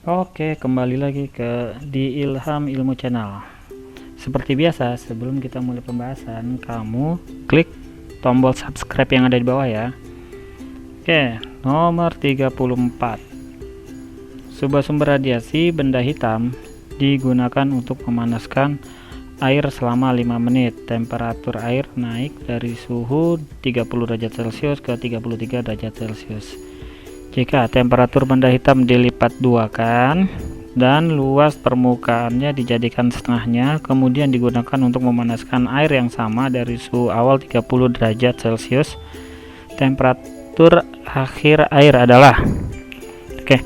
Oke, kembali lagi ke di Ilham Ilmu Channel. Seperti biasa, sebelum kita mulai pembahasan, kamu klik tombol subscribe yang ada di bawah ya. Oke, nomor 34. Sebuah sumber radiasi benda hitam digunakan untuk memanaskan air selama 5 menit. Temperatur air naik dari suhu 30 derajat Celcius ke 33 derajat Celcius. Jika temperatur benda hitam dilipat duakan dan luas permukaannya dijadikan setengahnya, kemudian digunakan untuk memanaskan air yang sama dari suhu awal 30 derajat Celcius, temperatur akhir air adalah. Oke,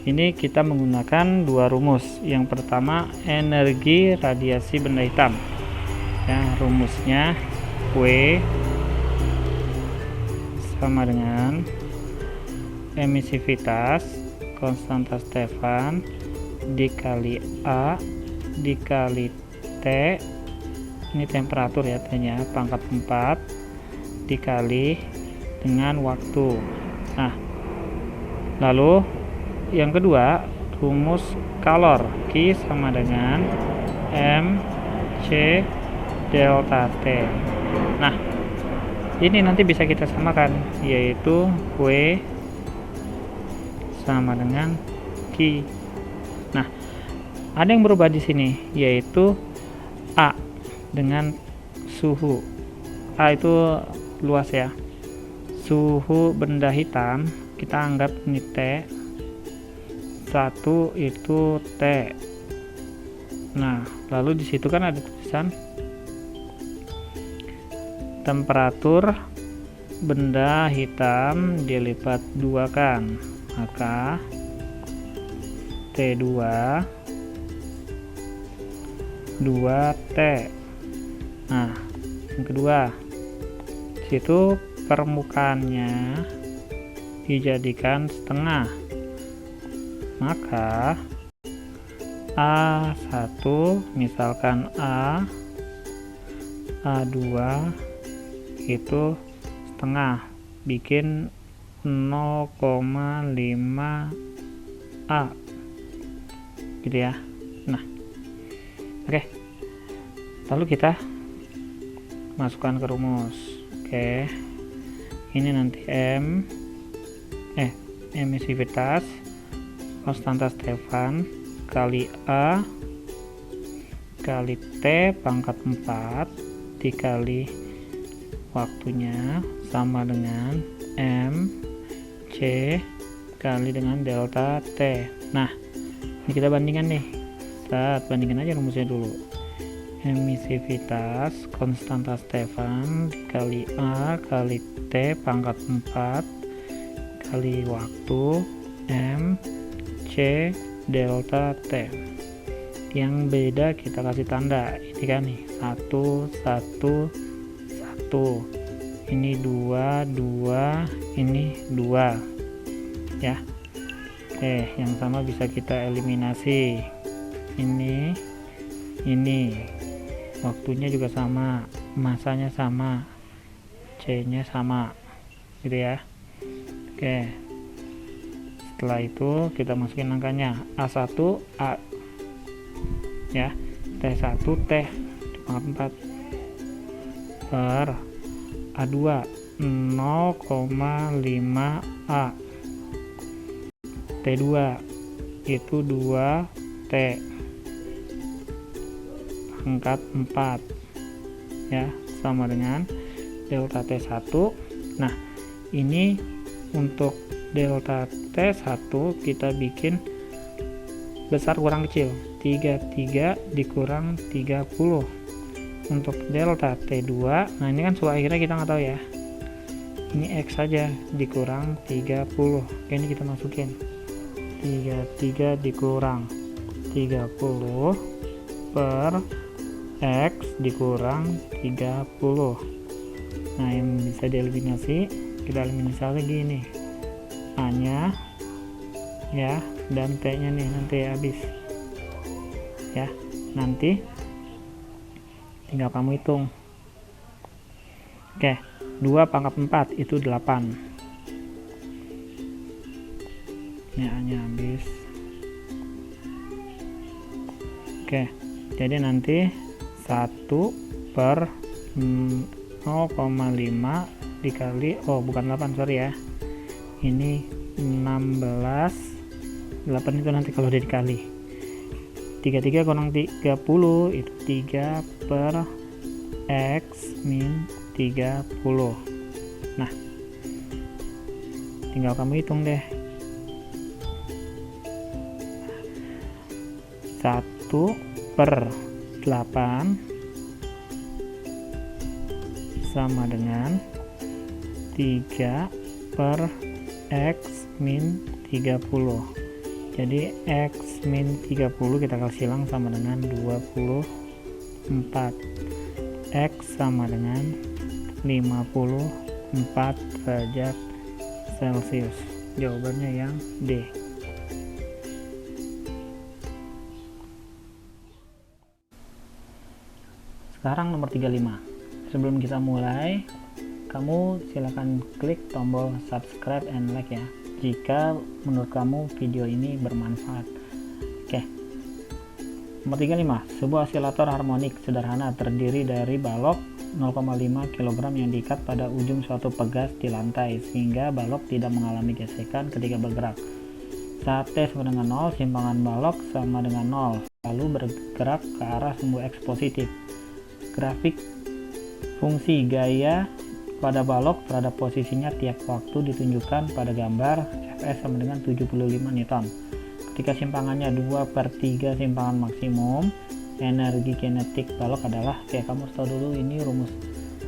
ini kita menggunakan dua rumus. Yang pertama, energi radiasi benda hitam. Ya, rumusnya W sama dengan emisivitas konstanta Stefan dikali A dikali T, ini temperatur ya, T nya pangkat 4 dikali dengan waktu. Nah, lalu yang kedua, rumus kalor Q sama dengan MC delta T. Nah, ini nanti bisa kita samakan, yaitu W sama dengan Q. Nah, ada yang berubah di sini, yaitu A dengan suhu. A itu luas ya. Suhu benda hitam kita anggap ini T. 1 itu T. Nah, lalu di situ kan ada tulisan temperatur benda hitam dilipat duakan, maka T2 2T. Nah, yang kedua, situ permukaannya dijadikan setengah, maka A1 misalkan A2 itu setengah, bikin 0,5 A gitu ya. Nah, oke, lalu kita masukkan ke rumus. Oke, ini nanti emisivitas konstanta Stefan kali A kali T pangkat 4 dikali waktunya sama dengan M C kali dengan delta T. Nah, ini kita bandingkan nih. Bandingkan aja rumusnya dulu. Emisivitas konstanta Stefan dikali A kali T pangkat 4 kali waktu M C delta T. Yang beda kita kasih tanda. Ini kan nih 1 1 1. Ini 2 2, ini 2 ya. Oke, yang sama bisa kita eliminasi. Ini waktunya juga sama, masanya sama, C nya sama gitu ya. Oke, setelah itu kita masukin angkanya. A1 A ya, T1 T pangkat 4 per A2 0,5 A. T2 itu 2 T pangkat 4 ya, sama dengan delta T1. Nah, ini untuk delta T1 kita bikin besar kurang kecil, 33 dikurang 30. Untuk delta T2, nah ini kan suhu akhirnya kita nggak tahu ya, ini X saja dikurang 30. Oke, ini kita masukin 33 dikurang 30 per X dikurang 30. Nah, yang bisa dieliminasi, kita eliminasi lagi nih, A nya ya, dan T nya nih nanti habis ya. Nanti tinggal kamu hitung. Oke, 2 pangkat 4 itu 8. Ini A nya habis. Oke, jadi nanti 1/0,5 dikali, oh bukan 8, sorry ya, ini 16. 8 itu nanti kalau udah dikali 33 kurang 30 itu 3 per X min 30. Nah, tinggal kamu hitung deh. 1/8 sama dengan 3 per X min 30. Jadi X min 30 kita kali silang sama dengan 24. X sama dengan 54 derajat Celcius. Jawabannya yang D. Sekarang nomor 35. Sebelum kita mulai, kamu silakan klik tombol subscribe and like ya, jika menurut kamu video ini bermanfaat. Oke. Nomor 35. Sebuah oscillator harmonik sederhana terdiri dari balok 0,5 kg yang diikat pada ujung suatu pegas di lantai sehingga balok tidak mengalami gesekan ketika bergerak. Saat T sama dengan 0, simpangan balok sama dengan 0, lalu bergerak ke arah sumbu X positif. Grafik fungsi gaya pada balok terhadap posisinya tiap waktu ditunjukkan pada gambar. Fs sama dengan 75 Newton. Ketika simpangannya 2/3 simpangan maksimum, energi kinetik balok adalah, oke, kamu harus tahu dulu ini rumus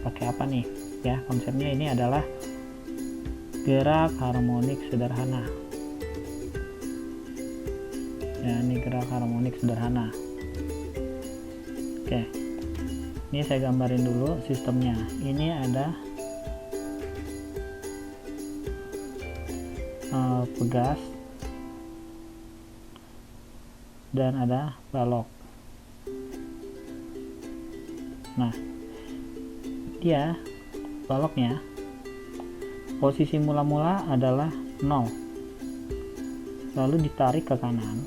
pakai apa nih ya. Konsepnya ini adalah gerak harmonik sederhana ya, ini gerak harmonik sederhana. Oke, ini saya gambarin dulu sistemnya. Ini ada pegas dan ada balok. Nah, dia baloknya posisi mula-mula adalah 0, lalu ditarik ke kanan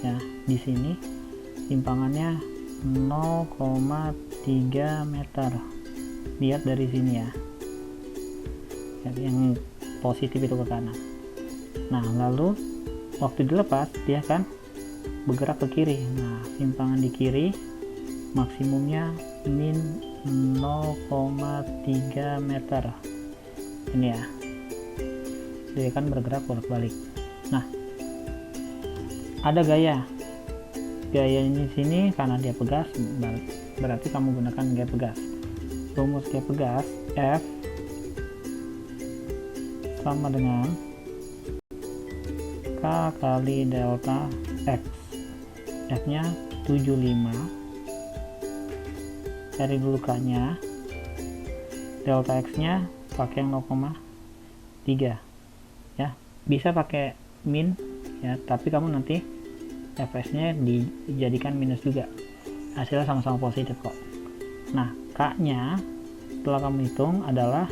ya. Di sini simpangannya 0,3 meter. Lihat dari sini ya, jadi yang positif itu ke kanan. Nah, lalu waktu dilepas dia akan bergerak ke kiri. Nah, simpangan di kiri maksimumnya min 0,3 meter ini ya, dia akan bergerak bolak-balik. Nah, ada gaya ini sini karena dia pegas, berarti kamu gunakan gaya pegas. Rumus gaya pegas F sama dengan K kali delta X. F nya 75, cari dulu K nya, delta X nya pakai 0,3 ya, bisa pakai min ya, tapi kamu nanti Fs nya dijadikan minus juga, hasilnya sama-sama positif kok. Nah, K nya setelah kamu hitung adalah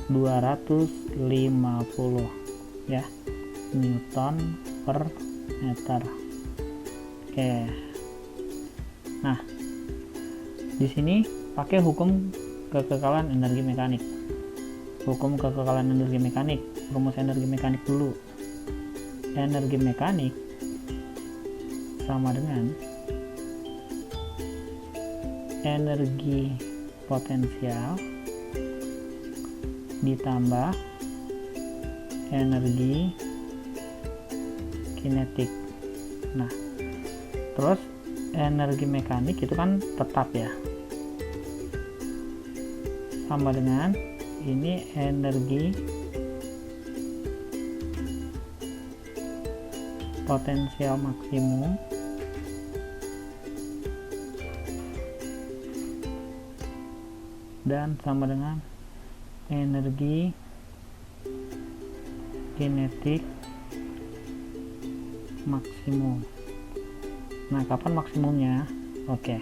250 ya Newton per meter. Oke, nah di sini pakai hukum kekekalan energi mekanik. Hukum kekekalan energi mekanik, rumus energi mekanik dulu. Energi mekanik sama dengan energi potensial ditambah energi kinetik. Nah, terus energi mekanik itu kan tetap ya, sama dengan ini energi potensial maksimum dan sama dengan energi kinetik maksimum. Nah, kapan maksimumnya? Oke.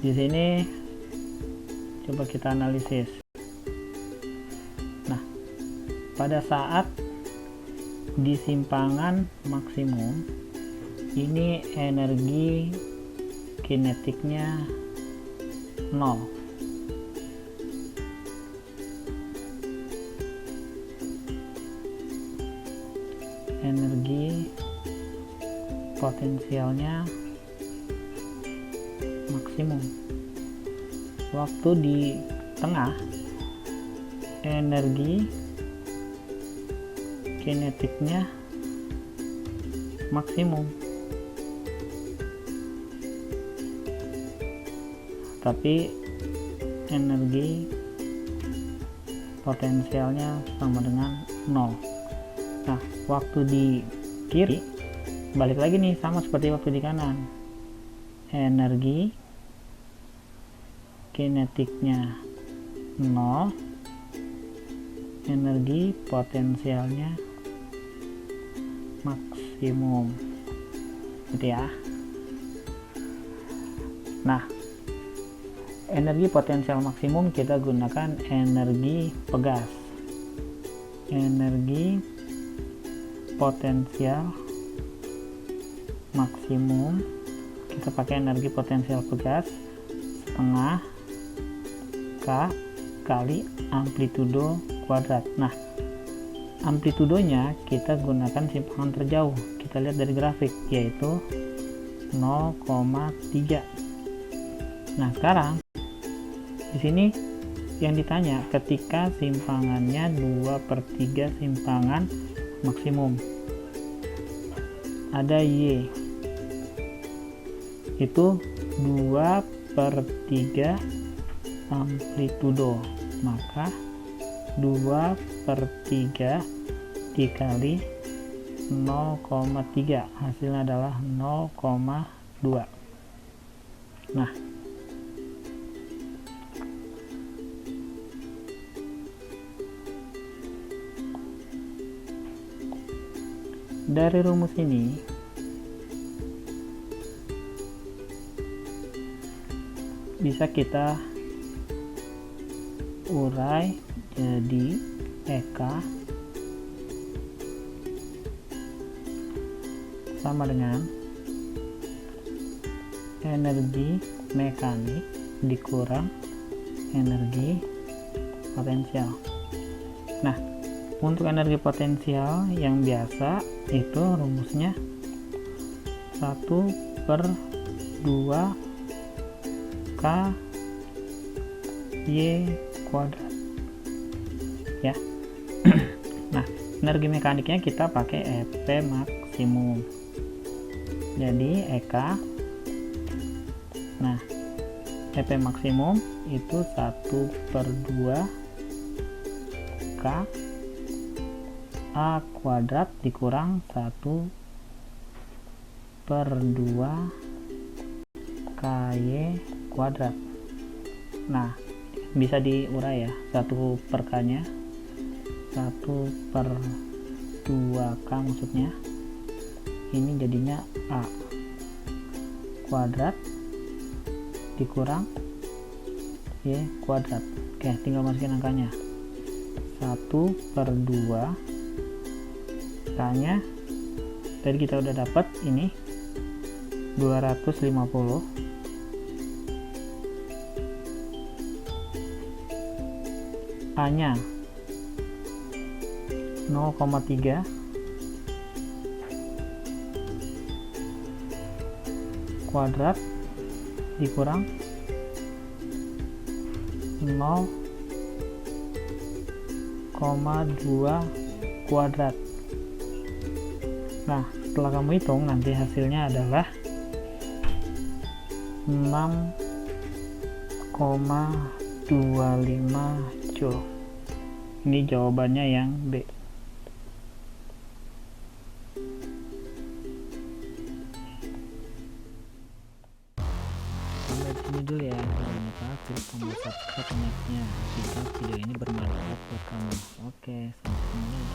Di sini coba kita analisis. Nah, pada saat di simpangan maksimum ini energi kinetiknya 0. Energi potensialnya maksimum. Waktu di tengah, energi kinetiknya maksimum, tapi energi potensialnya sama dengan 0. Nah, waktu di kiri balik lagi nih, sama seperti waktu di kanan, energi kinetiknya 0, energi potensialnya maksimum, gitu ya. Nah, energi potensial maksimum kita gunakan energi pegas. Energi potensial maksimum kita pakai energi potensial pegas setengah K kali amplitudo kuadrat. Nah, amplitudonya kita gunakan simpangan terjauh. Kita lihat dari grafik, yaitu 0,3. Nah, sekarang di sini yang ditanya ketika simpangannya 2/3 simpangan maksimum, ada Y, itu 2/3 amplitudo, maka 2/3 dikali 0,3 hasilnya adalah 0,2. Nah, dari rumus ini bisa kita urai jadi EK sama dengan energi mekanik dikurang energi potensial. Nah, untuk energi potensial yang biasa itu rumusnya 1/2 K Y kuadrat ya. Nah, energi mekaniknya kita pakai EP maksimum, jadi EK. Nah, EP maksimum itu 1/2 K A kuadrat dikurang 1/2 KY kuadrat. Nah, bisa diurai ya, 1/K nya 1/2K maksudnya, ini jadinya A kuadrat dikurang Y kuadrat. Oke, tinggal masukin angkanya. 1/2 K nya tadi kita udah dapat ini 250, A nya 0,3 kuadrat dikurang 0,2 kuadrat. Nah, setelah kamu hitung nanti hasilnya adalah 6,25 Joule. Ini jawabannya yang B. Sampai sini dulu ya. Jangan lupa klik tombol subscribe-nya jika video ini bermanfaat buat kamu. Oke, sampai ketemu lagi.